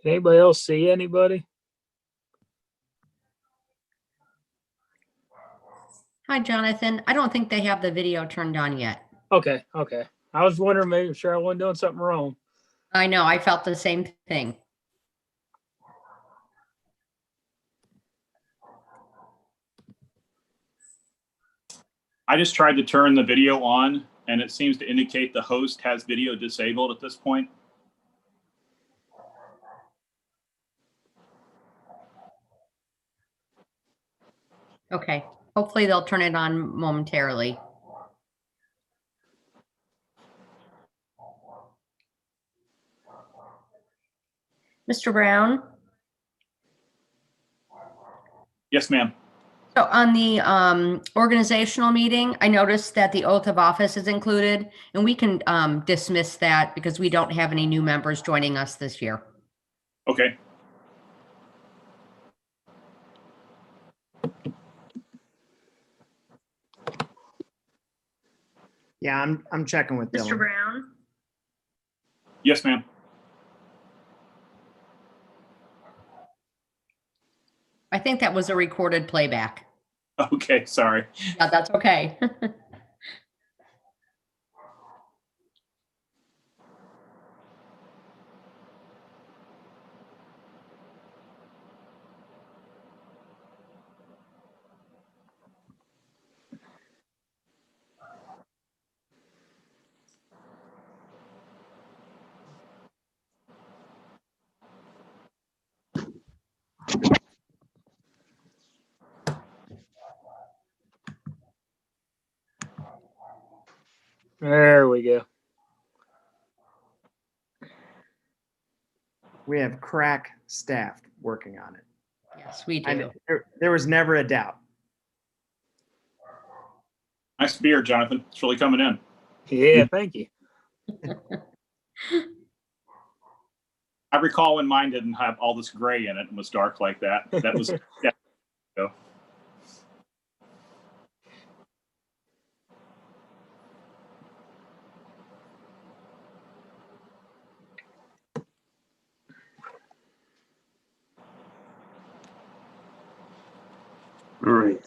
Can anybody else see anybody? Hi, Jonathan. I don't think they have the video turned on yet. Okay. I was wondering, making sure I wasn't doing something wrong. I know, I felt the same thing. I just tried to turn the video on and it seems to indicate the host has video disabled at this point. Okay, hopefully they'll turn it on momentarily. Mr. Brown? Yes, ma'am. So on the organizational meeting, I noticed that the oath of office is included, and we can dismiss that because we don't have any new members joining us this year. Okay. Yeah, I'm checking with Mr. Dylan. Brown? Yes, ma'am. I think that was a recorded playback. Okay, sorry. Yeah, that's okay. There we go. We have crack staff working on it. Yes, we do. There was never a doubt. Nice beer, Jonathan. It's really coming in. Yeah, thank you. I recall when mine didn't have all this gray in it and was dark like that. That was yeah. So, All right.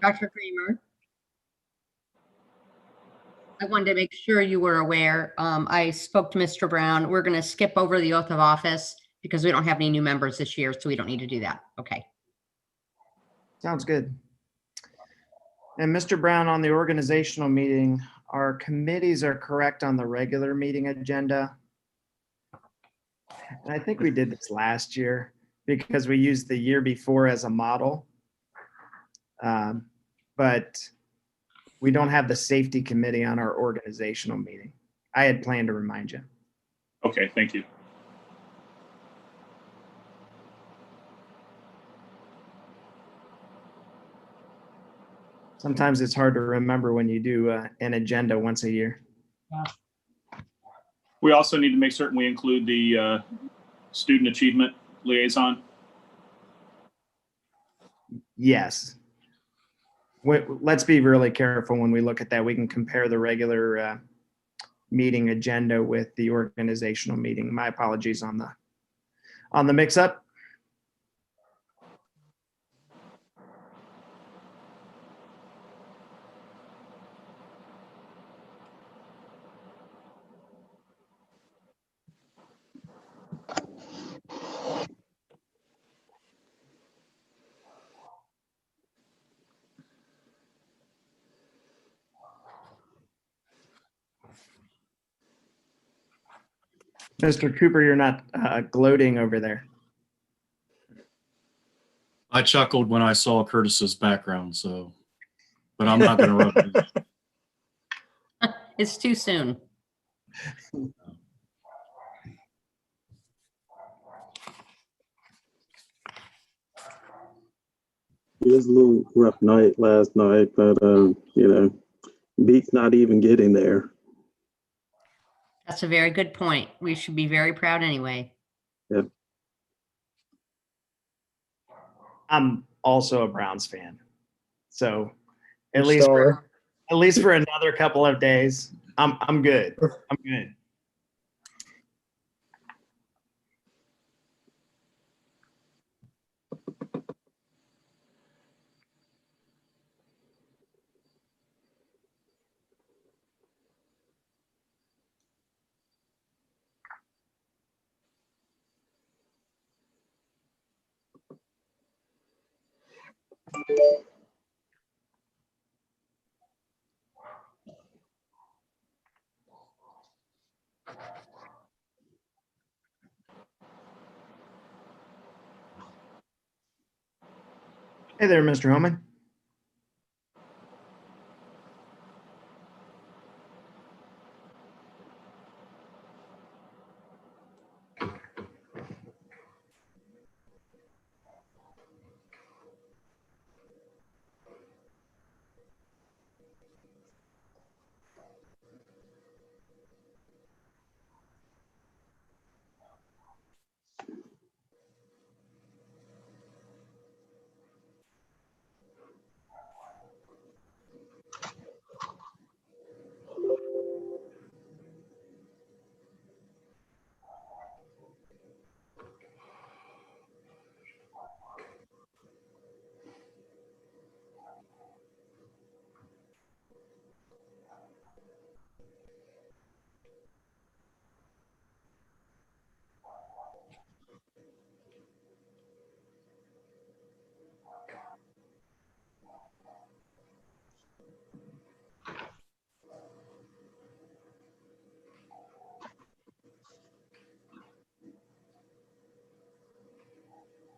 Dr. Kramer? I wanted to make sure you were aware. I spoke to Mr. Brown. We're going to skip over the oath of office because we don't have any new members this year, so we don't need to do that. Okay. Sounds good. And Mr. Brown, on the organizational meeting, our committees are correct on the regular meeting agenda. And I think we did this last year because we used the year before as a model. But we don't have the safety committee on our organizational meeting. I had planned to remind you. okay, thank you. Sometimes it's hard to remember when you do an agenda once a year. We also need to make certain we include the student achievement liaison. Yes. Let's be really careful when we look at that. We can compare the regular meeting agenda with the organizational meeting. My apologies on the mix-up. Mr. Cooper, you're not gloating over there. I chuckled when I saw Curtis's background, so, but I'm not going to rub it. It's too soon. It was a little rough night last night, but beat's not even getting there. That's a very good point. We should be very proud anyway. Yep. I'm also a Browns fan. So at You're least star. at least for another couple of days, I'm good. I'm good. Hey there, Mr. Homan.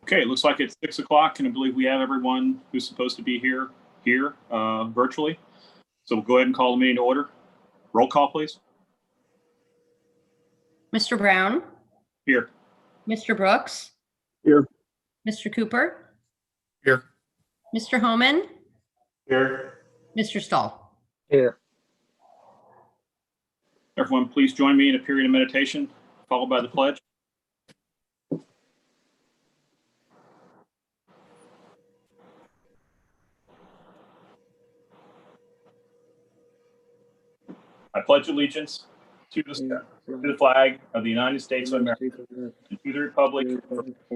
Okay, it looks like it's 6 o'clock, and I believe we have everyone who's supposed to be here virtually. So we'll go ahead and call the meeting to order. Roll call, please. Mr. Brown, Here. Mr. Brooks, Here. Mr. Cooper, Here. Mr. Homan, Here. Mr. Stahl. Here. Everyone, please join me in a period of meditation, followed by the pledge. I pledge allegiance to the flag of the United States of America and to the republic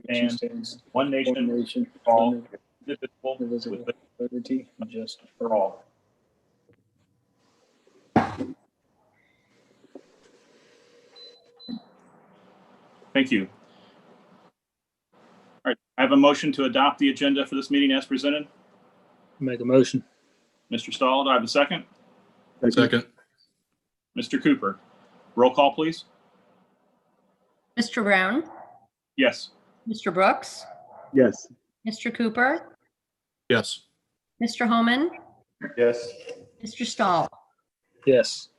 and one nation for all, indivisible, with liberty and justice for all. Thank you. All right, I have a motion to adopt the agenda for this meeting as presented. Make a motion. Mr. Stahl, do I have a second? Second. Mr. Cooper, roll call, please. Mr. Brown, Yes. Mr. Brooks, Yes. Mr. Cooper, Yes. Mr. Homan, Yes. Mr. Stahl. Yes.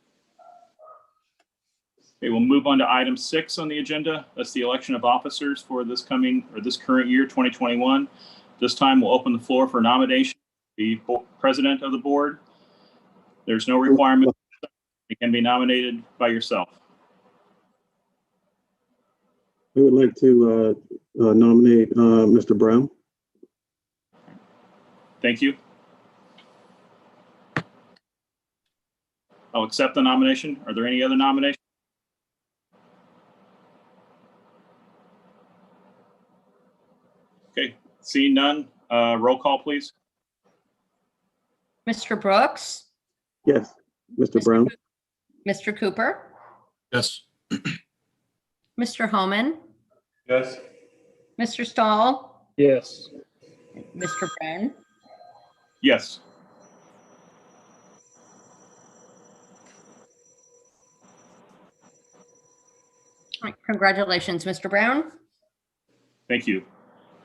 Okay, we'll move on to item 6 on the agenda. That's the election of officers for this current year, 2021. This time we'll open the floor for nomination. The president of the board. There's no requirement. It can be nominated by yourself. I would like to nominate Mr. Brown. Thank you. I'll accept the nomination. Are there any other nominations? Okay, seeing none, roll call, please. Mr. Brooks, Yes. Mr. Brown. Mr. Cooper, Yes. Mr. Homan, Yes. Mr. Stahl, Yes. Mr. Brown. Yes. All right, congratulations, Mr. Brown. Thank you.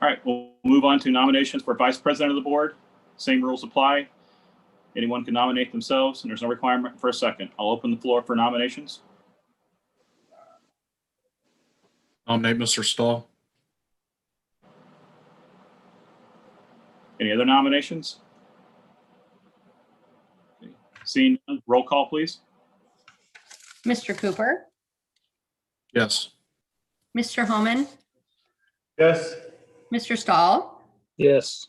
All right, we'll move on to nominations for vice president of the board. Same rules apply. Anyone can nominate themselves, and there's no requirement for a second. I'll open the floor for nominations. Nominate Mr. Stahl. Any other nominations? Okay. Seeing none, roll call, please. Mr. Cooper, Yes. Mr. Homan, Yes. Mr. Stahl, Yes.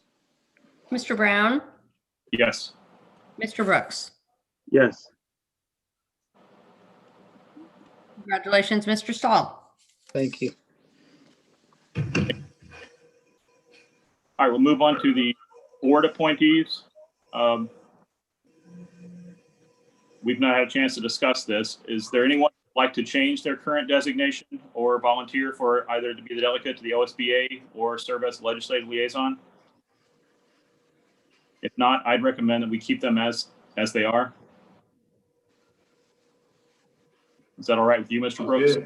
Mr. Brown, Yes. Mr. Brooks. Yes. Congratulations, Mr. Stahl. Thank you. All right, we'll move on to the board appointees. We've not had a chance to discuss this. Is there anyone who'd like to change their current designation or volunteer for either to be the delegate to the OSBA or serve as legislative liaison? If not, I'd recommend that we keep them as they are. Is that all right with you, Mr. Brooks? Is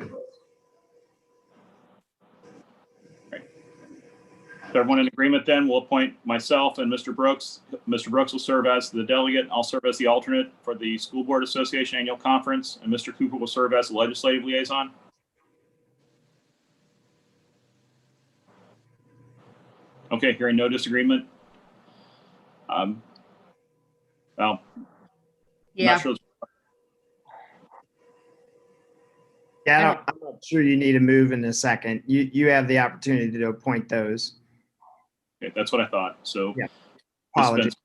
everyone in agreement then? We'll appoint myself and Mr. Brooks. Mr. Brooks will serve as the delegate. I'll serve as the alternate for the School Board Association Annual Conference, and Mr. Cooper will serve as the legislative liaison. Okay, hearing no disagreement. Well, I'm Yeah, not sure. Yeah, I'm not sure you need to move in a second. You have the opportunity to appoint those. Okay, that's what I thought. So Yeah. Apologies. dispense-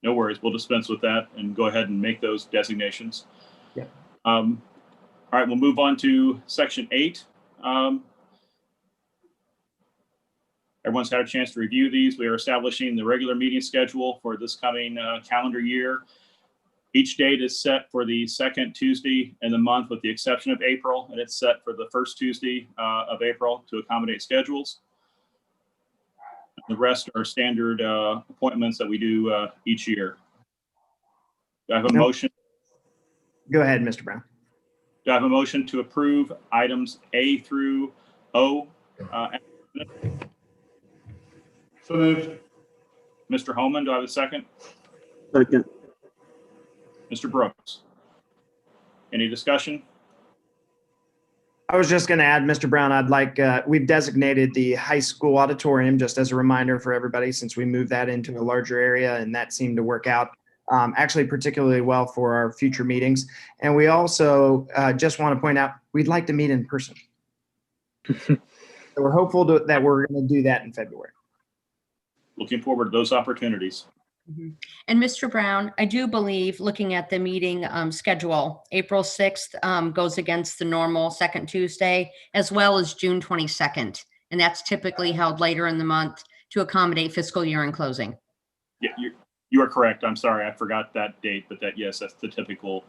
no worries. We'll dispense with that and go ahead and make those designations. Yeah. All right, we'll move on to section 8. Everyone's had a chance to review these. We are establishing the regular meeting schedule for this coming calendar year. Each date is set for the second Tuesday in the month with the exception of April, and it's set for the first Tuesday of April to accommodate schedules. The rest are standard appointments that we do each year. Do I have a Yep. motion? Go ahead, Mr. Brown. Do I have a motion to approve items A through O? So moved. Mr. Holman, do I have a second? Second. Mr. Brooks? Any discussion? I was just going to add, Mr. Brown, I'd like, we've designated the high school auditorium just as a reminder for everybody since we moved that into a larger area and that seemed to work out actually particularly well for our future meetings. And we also just want to point out, we'd like to meet in person. So we're hopeful that we're going to do that in February. Looking forward to those opportunities. and Mr. Brown, I do believe, looking at the meeting schedule, April 6th goes against the normal second Tuesday, as well as June 22nd. And that's typically held later in the month to accommodate fiscal year end closing. Yeah, you are correct. I'm sorry, I forgot that date, but yes, that's the typical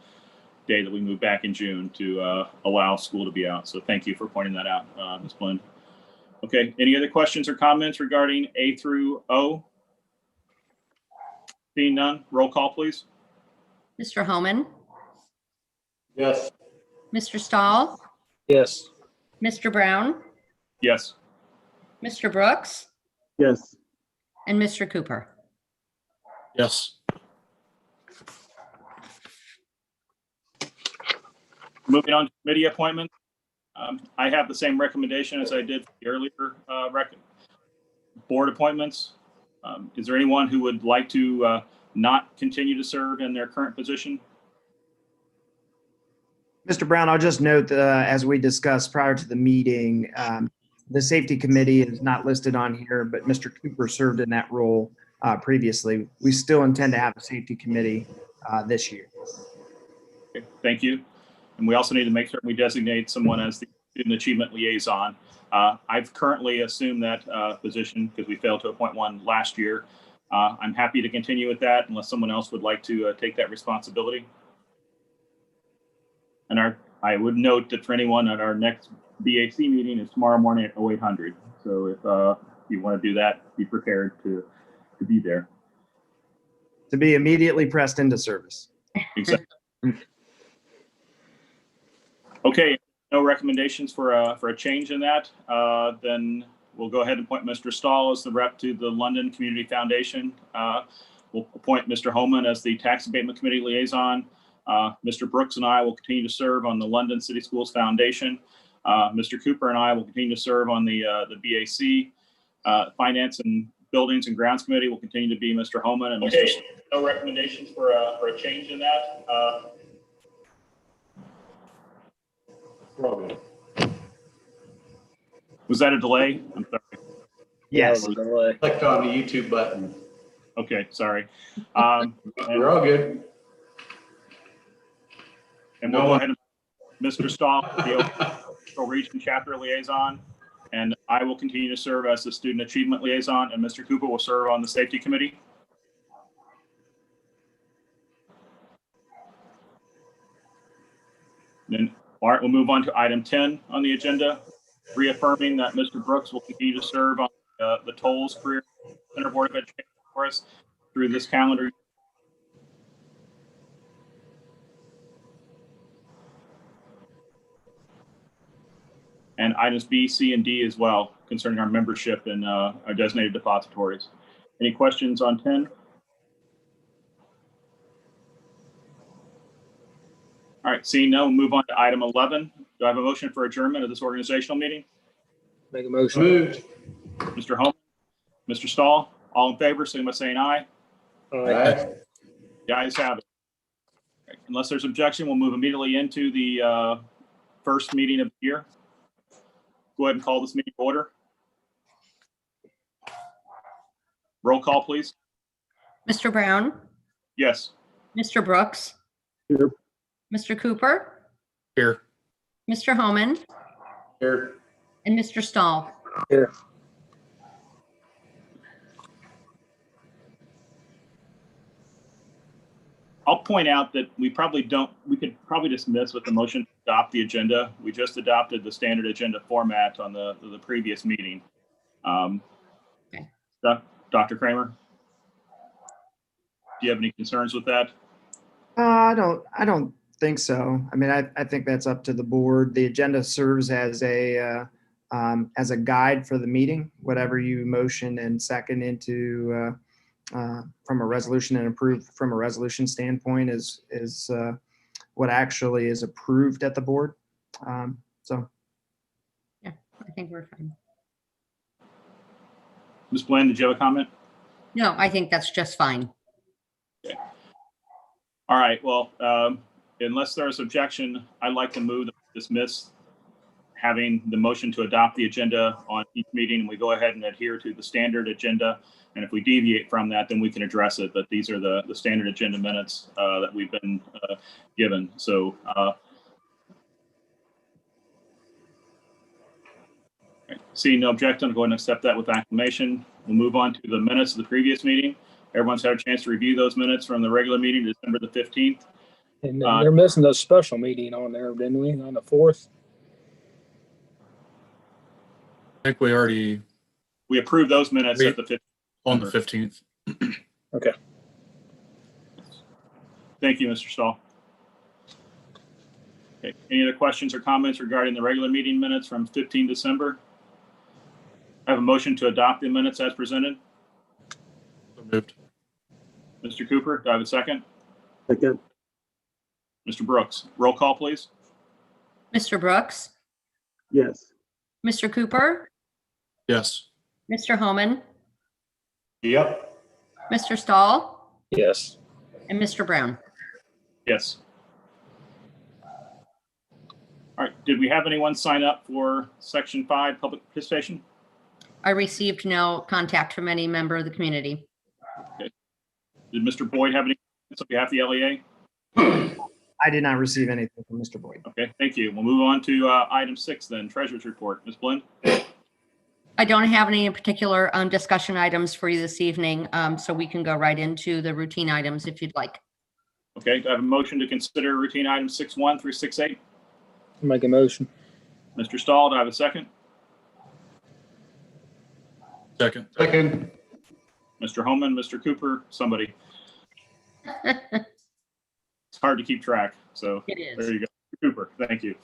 day that we move back in June to allow school to be out. So thank you for pointing that out, Ms. Blend. Okay, any other questions or comments regarding A through O? Seeing none, roll call, please. Mr. Homan, Yes. Mr. Stahl, Yes. Mr. Brown, Yes. Mr. Brooks, Yes. and Mr. Cooper. Yes. Moving on to committee appointments. I have the same recommendation as I did for the earlier board appointments. Is there anyone who would like to not continue to serve in their current position? Mr. Brown, I'll just note, as we discussed prior to the meeting, the safety committee is not listed on here, but Mr. Cooper served in that role previously. We still intend to have a safety committee this year. Okay, thank you. And we also need to make sure we designate someone as the student achievement liaison. I've currently assumed that position because we failed to appoint one last year. I'm happy to continue with that unless someone else would like to take that responsibility. And I would note that for anyone at our next BAC meeting is tomorrow morning at 0800. So if you want to do that, be prepared to be there. To be immediately pressed into service. Exactly. Okay, no recommendations for a change in that. Then we'll go ahead and appoint Mr. Stahl as the rep to the London Community Foundation. We'll appoint Mr. Holman as the Tax Abatement Committee liaison. Mr. Brooks and I will continue to serve on the London City Schools Foundation. Mr. Cooper and I will continue to serve on the BAC. Finance and Buildings and Grounds Committee will continue to be Mr. Holman and Mr. Stahl. No recommendations for a change in that. Probably. Was that a delay? I'm sorry. Yes. Yeah, delay. Clicked on the YouTube button. Okay, sorry. We're all good. And we'll go ahead and Mr. Stahl, the Oakville Region Chapter Liaison, and I will continue to serve as the Student Achievement Liaison, and Mr. Cooper will serve on the Safety Committee. Then, all right, we'll move on to item 10 on the agenda, reaffirming that Mr. Brooks will continue to serve on the Tolles Career Center Board of Education for us through this calendar year. And items B, C, and D as well concerning our membership in our designated depositories. Any questions on 10? All right, seeing none, we'll move on to item 11. Do I have a motion for adjournment of this organizational meeting? Make a motion. Moved. Mr. Holman, Mr. Stahl, all in favor, signify by saying aye. All right. Aye. The ayes have it. Okay, unless there's objection, we'll move immediately into the first meeting of the year. Go ahead and call this meeting to order. Roll call, please. Mr. Brown, Yes. Mr. Brooks, Here. Mr. Cooper, Here. Mr. Homan, Here. and Mr. Stahl. Here. I'll point out that we could probably dismiss with the motion to adopt the agenda. We just adopted the standard agenda format on the previous meeting. Okay. Dr. Kramer? Do you have any concerns with that? I don't think so. I mean, I think that's up to the board. The agenda serves as a guide for the meeting. Whatever you motion and second into from a resolution and approved from a resolution standpoint is what actually is approved at the board. So I think we're fine. Ms. Blaine, did you have a comment? No, I think that's just fine. All right, well, unless there's objection, I'd like to move to dismiss having the motion to adopt the agenda on each meeting, and we go ahead and adhere to the standard agenda. And if we deviate from that, then we can address it. But these are the standard agenda minutes that we've been given. So seeing no objection, I'll go ahead and accept that with acclamation. We'll move on to the minutes of the previous meeting. Everyone's had a chance to review those minutes from the regular meeting, December the 15th. And they're missing the special meeting on there, didn't we, on the 4th? I think we already We approved those minutes at the 15th. on the 15th. Okay. Thank you, Mr. Stahl. Okay, any other questions or comments regarding the regular meeting minutes from 15 December? I have a motion to adopt the minutes as presented. So moved. Mr. Cooper, do I have a second? Second. Mr. Brooks, roll call, please. Mr. Brooks, Yes. Mr. Cooper, Yes. Mr. Homan, Yep. Mr. Stahl, Yes. and Mr. Brown. Yes. All right, did we have anyone sign up for Section 5 public participation? I received no contact from any member of the community. Did Mr. Boyd have any comments on behalf of the LEA? I did not receive anything from Mr. Boyd. Okay, thank you. We'll move on to item 6 then, Treasurer's Report. Ms. Blinn? I don't have any in particular discussion items for you this evening, so we can go right into the routine items if you'd like. Okay, do I have a motion to consider routine items 6.1 through 6.8? Make a motion. Mr. Stahl, do I have a second? Second. Second. Mr. Homan, Mr. Cooper, somebody. It's hard to keep track, so It is. there you go. Cooper, thank you.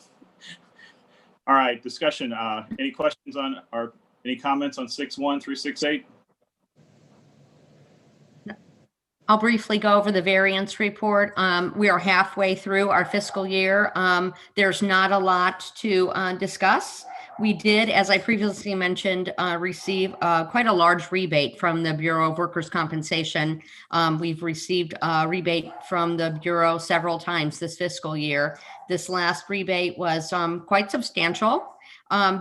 All right, discussion. Any questions on, or any comments on 6.1 through 6.8? I'll briefly go over the variance report. We are halfway through our fiscal year. There's not a lot to discuss. We did, as I previously mentioned, receive quite a large rebate from the Bureau of Workers' Compensation. We've received a rebate from the Bureau several times this fiscal year. this last rebate was quite substantial.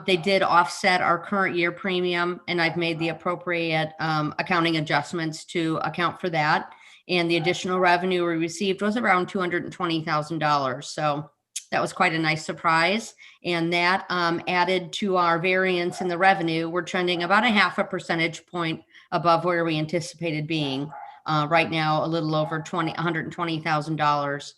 They did offset our current year premium, and I've made the appropriate accounting adjustments to account for that. And the additional revenue we received was around $220,000. So that was quite a nice surprise. And that added to our variance in the revenue. We're trending about a 0.5 percentage point above where we anticipated being. Right now, a little over $120,000.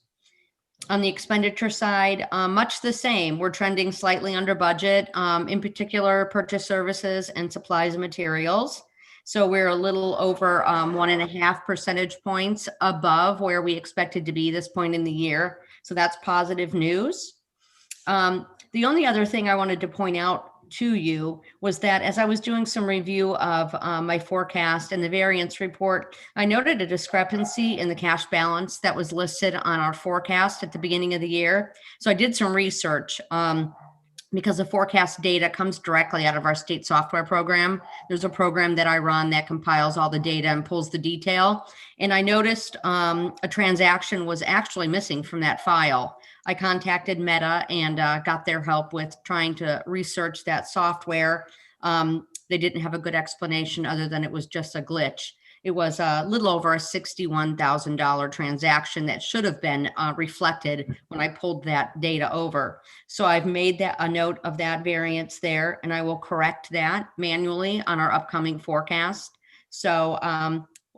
On the expenditure side, much the same. We're trending slightly under budget, in particular purchase services and supplies and materials. So we're a little over 1.5 percentage points above where we expected to be this point in the year. So that's positive news. The only other thing I wanted to point out to you was that as I was doing some review of my forecast and the variance report, I noted a discrepancy in the cash balance that was listed on our forecast at the beginning of the year. So I did some research because the forecast data comes directly out of our state software program. There's a program that I run that compiles all the data and pulls the detail. And I noticed a transaction was actually missing from that file. I contacted Meta and got their help with trying to research that software. They didn't have a good explanation other than it was just a glitch. It was a little over a $61,000 transaction that should have been reflected when I pulled that data over. So I've made that a note of that variance there, and I will correct that manually on our upcoming forecast. So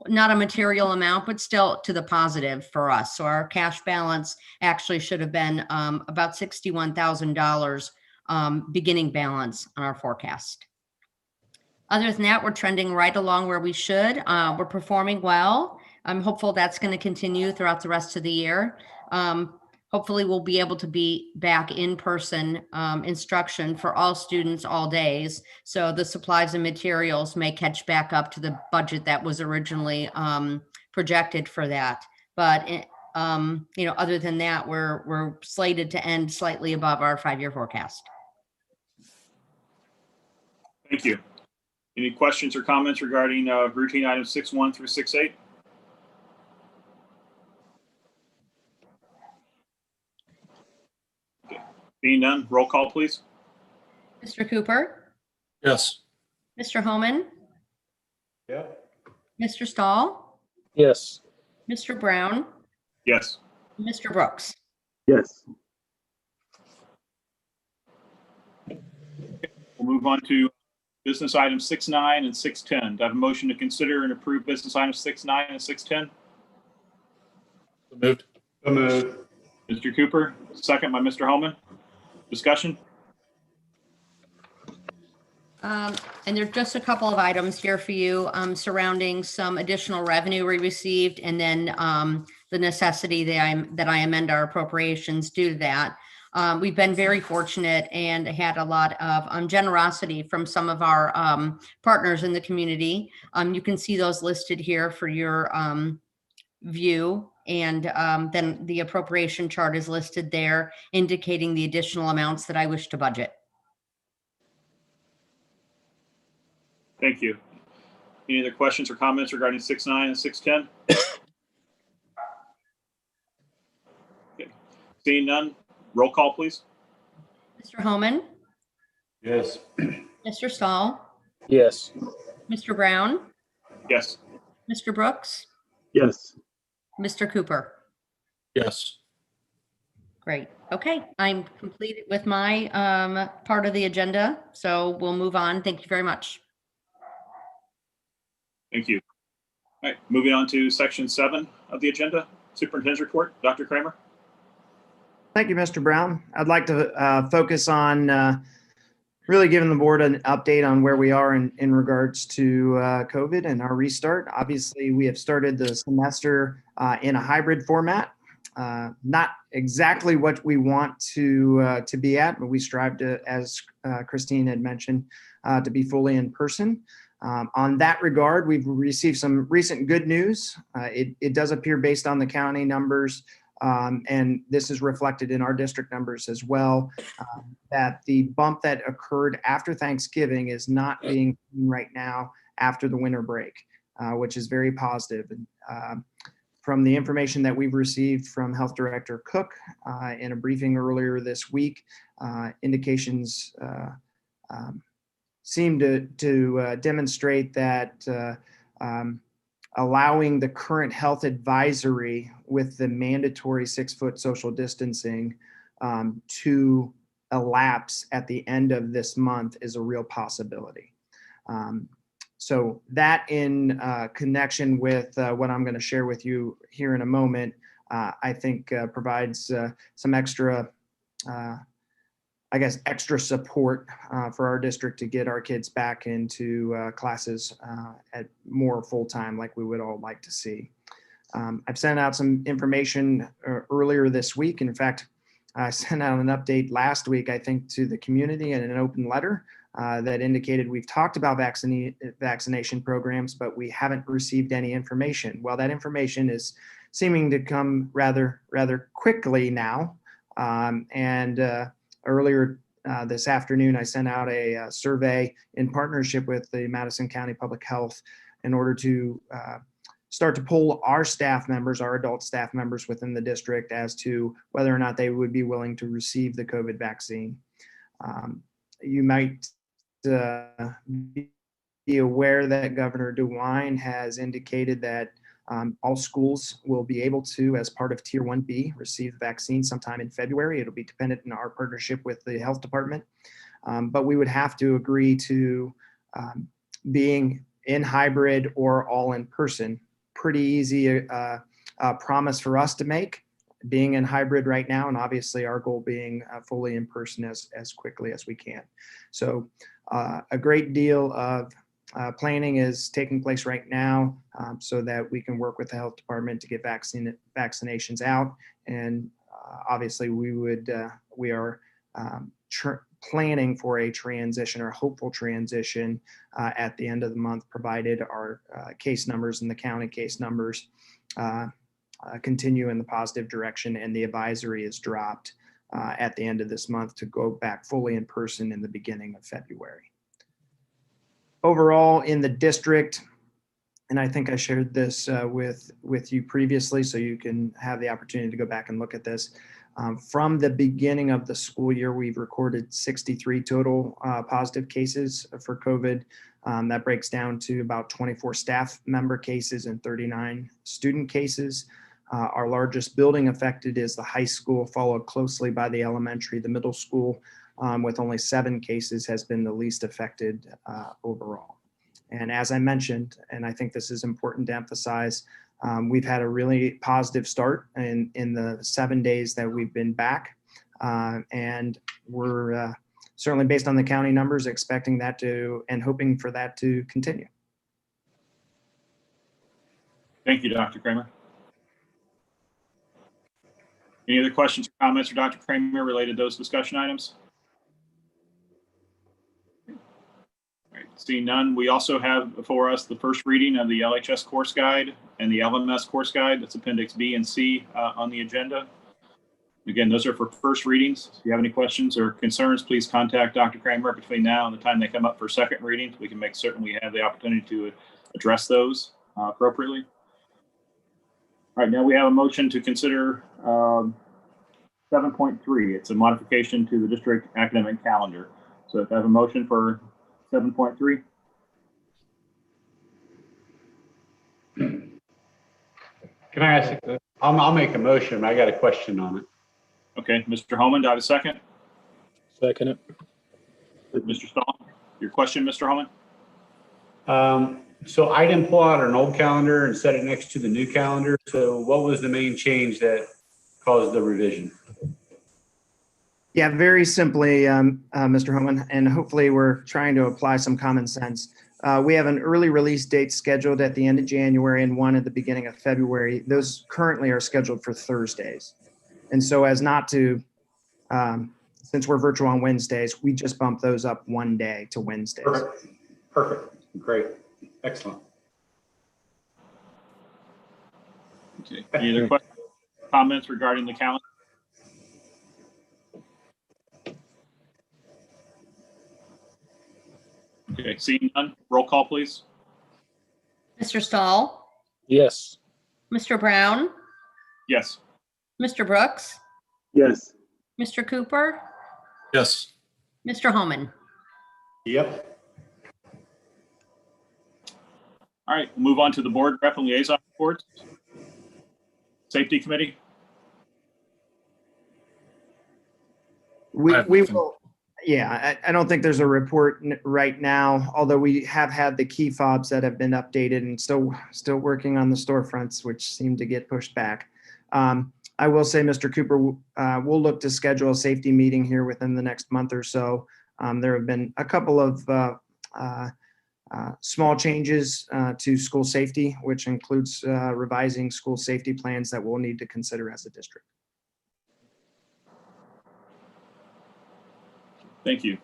not a material amount, but still to the positive for us. So our cash balance actually should have been about $61,000 beginning balance on our forecast. Other than that, we're trending right along where we should. We're performing well. I'm hopeful that's going to continue throughout the rest of the year. Hopefully we'll be able to be back in person instruction for all students all days. So the supplies and materials may catch back up to the budget that was originally projected for that. But other than that, we're slated to end slightly above our 5-year forecast. Thank you. Any questions or comments regarding routine items 6.1 through 6.8? Okay. Being none, roll call, please. Mr. Cooper, Yes. Mr. Homan, Yep. Mr. Stahl, Yes. Mr. Brown, Yes. Mr. Brooks. Yes. We'll move on to business items 6.9 and 6.10. Do I have a motion to consider and approve business items 6.9 and 6.10? So moved. So moved. Mr. Cooper, second by Mr. Holman. Discussion? And there's just a couple of items here for you surrounding some additional revenue we received, and then the necessity that I amend our appropriations due to that. We've been very fortunate and had a lot of generosity from some of our partners in the community. You can see those listed here for your view. And then the appropriation chart is listed there, indicating the additional amounts that I wish to budget. Thank you. Any other questions or comments regarding 6.9 and 6.10? Okay. Seeing none, roll call, please. Mr. Homan, Yes. Mr. Stahl, Yes. Mr. Brown, Yes. Mr. Brooks, Yes. Mr. Cooper. Yes. Great. Okay, I'm completed with my part of the agenda, so we'll move on. Thank you very much. Thank you. All right, moving on to section 7 of the agenda, Superintendent's report. Dr. Kramer. Thank you, Mr. Brown. I'd like to focus on really giving the board an update on where we are in regards to COVID and our restart. Obviously, we have started the semester in a hybrid format. Not exactly what we want to be at, but we strive to, as Christine had mentioned, to be fully in person. On that regard, we've received some recent good news. It does appear, based on the county numbers, and this is reflected in our district numbers as well, that the bump that occurred after Thanksgiving is not being seen right now after the winter break, which is very positive. From the information that we've received from Health Director Cook in a briefing earlier this week, indications seem to demonstrate that allowing the current health advisory with the mandatory 6-foot social distancing to elapse at the end of this month is a real possibility. So that in connection with what I'm going to share with you here in a moment, I think provides some extra, extra support for our district to get our kids back into classes at more full time like we would all like to see. I've sent out some information earlier this week. In fact, I sent out an update last week, I think, to the community in an open letter that indicated we've talked about vaccination programs, but we haven't received any information. Well, that information is seeming to come rather quickly now. Earlier this afternoon, I sent out a survey in partnership with the Madison County Public Health in order to start to poll our staff members, our adult staff members within the district as to whether or not they would be willing to receive the COVID vaccine. You might be aware that Governor DeWine has indicated that all schools will be able to, as part of Tier 1B, receive the vaccine sometime in February. It'll be dependent on our partnership with the health department. But we would have to agree to being in hybrid or all in person. Pretty easy promise for us to make, being in hybrid right now, and obviously our goal being fully in person as quickly as we can. So a great deal of planning is taking place right now so that we can work with the health department to get vaccinations out. And obviously we are planning for a transition or hopeful transition at the end of the month, provided our case numbers and the county case numbers continue in the positive direction and the advisory is dropped at the end of this month to go back fully in person in the beginning of February. Overall in the district, and I think I shared this with you previously, so you can have the opportunity to go back and look at this. From the beginning of the school year, we've recorded 63 total positive cases for COVID. That breaks down to about 24 staff member cases and 39 student cases. Our largest building affected is the high school, followed closely by the elementary. The middle school, with only 7 cases, has been the least affected overall. And as I mentioned, and I think this is important to emphasize, we've had a really positive start in the 7 days that we've been back. And we're certainly, based on the county numbers, expecting that to and hoping for that to continue. Thank you, Dr. Kramer. Any other questions or comments for Dr. Kramer related to those discussion items? All right, seeing none, we also have before us the first reading of the LHS course guide and the LMS course guide. That's Appendix B and C on the agenda. Again, those are for first readings. If you have any questions or concerns, please contact Dr. Kramer between now and the time they come up for second reading. We can make certain we have the opportunity to address those appropriately. All right, now we have a motion to consider 7.3. It's a modification to the district academic calendar. So if I have a motion for 7.3. Can I ask, I'll make a motion. I got a question on it. Okay, Mr. Holman, do I have a second? Second it. Mr. Stahl, your question, Mr. Holman? So I didn't pull out an old calendar and set it next to the new calendar. So what was the main change that caused the revision? Yeah, very simply, Mr. Holman, and hopefully we're trying to apply some common sense. We have an early release date scheduled at the end of January and one at the beginning of February. Those currently are scheduled for Thursdays. And so as not to, since we're virtual on Wednesdays, we just bump those up one day to Wednesdays. Perfect. Great. Excellent. Okay. Any other questions, comments regarding the calendar? Okay, seeing none, roll call, please. Mr. Stahl, Yes. Mr. Brown, Yes. Mr. Brooks, Yes. Mr. Cooper, Yes. Mr. Holman. Yep. All right, we'll move on to the board rep and liaison reports. Safety Committee. We, I have we nothing. will, yeah, I don't think there's a report right now, although we have had the key fobs that have been updated and still working on the storefronts, which seem to get pushed back. I will say, Mr. Cooper, we'll look to schedule a safety meeting here within the next month or so. There have been a couple of small changes to school safety, which includes revising school safety plans that we'll need to consider as a district. Thank you.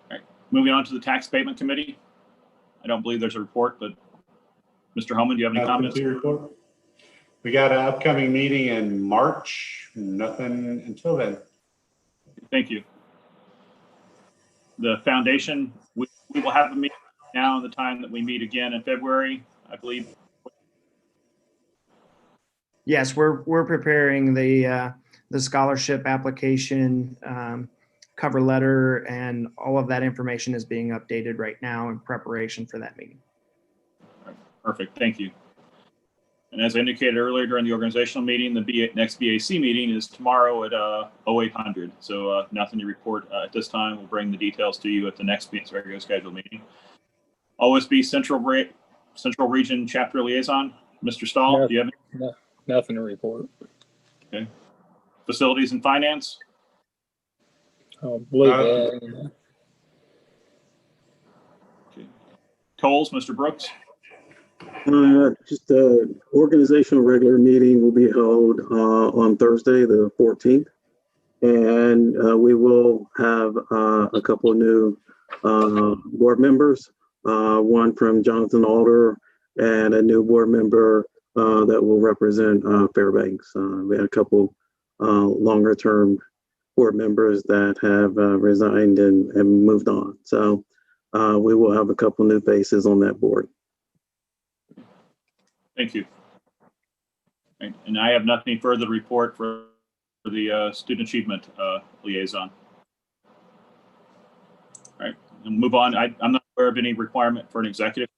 All right, moving on to the Tax Abatement Committee. I don't believe there's a report, but Mr. Holman, do you have any Nothing comments? to report. We got an upcoming meeting in March. Nothing until then. Thank you. The foundation, we will have a meeting now in the time that we meet again in February, I believe. Yes, we're preparing the scholarship application, cover letter, and all of that information is being updated right now in preparation for that meeting. Perfect, thank you. And as I indicated earlier during the organizational meeting, the next BAC meeting is tomorrow at 0800. So nothing to report at this time. We'll bring the details to you at the next regular scheduled meeting. OSB Central Region Chapter Liaison, Mr. Stahl, do you have any? Nothing to report. Facilities and Finance? Believe that. Okay. Coles, Mr. Brooks? Just a organizational regular meeting will be held on Thursday, the 14th. And we will have a couple of new board members, one from Jonathan Alder and a new board member that will represent Fairbanks. We had a couple longer term board members that have resigned and moved on. So we will have a couple new faces on that board. Thank you. And I have nothing further to report for the Student Achievement Liaison. All right, we'll move on. I'm not aware of any requirement for an executive.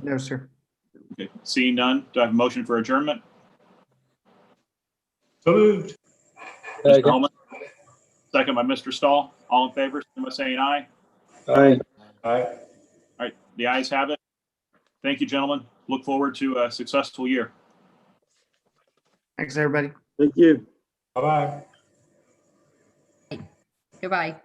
No, sir. Okay. Seeing none, do I have a motion for adjournment? So moved. Mr. Holman, second by Mr. Stahl. All in favor, signify by saying aye. Aye. All right. All right, the ayes have it. Thank you, gentlemen. Look forward to a successful year. Thanks, everybody. Thank you. Bye-bye. Goodbye.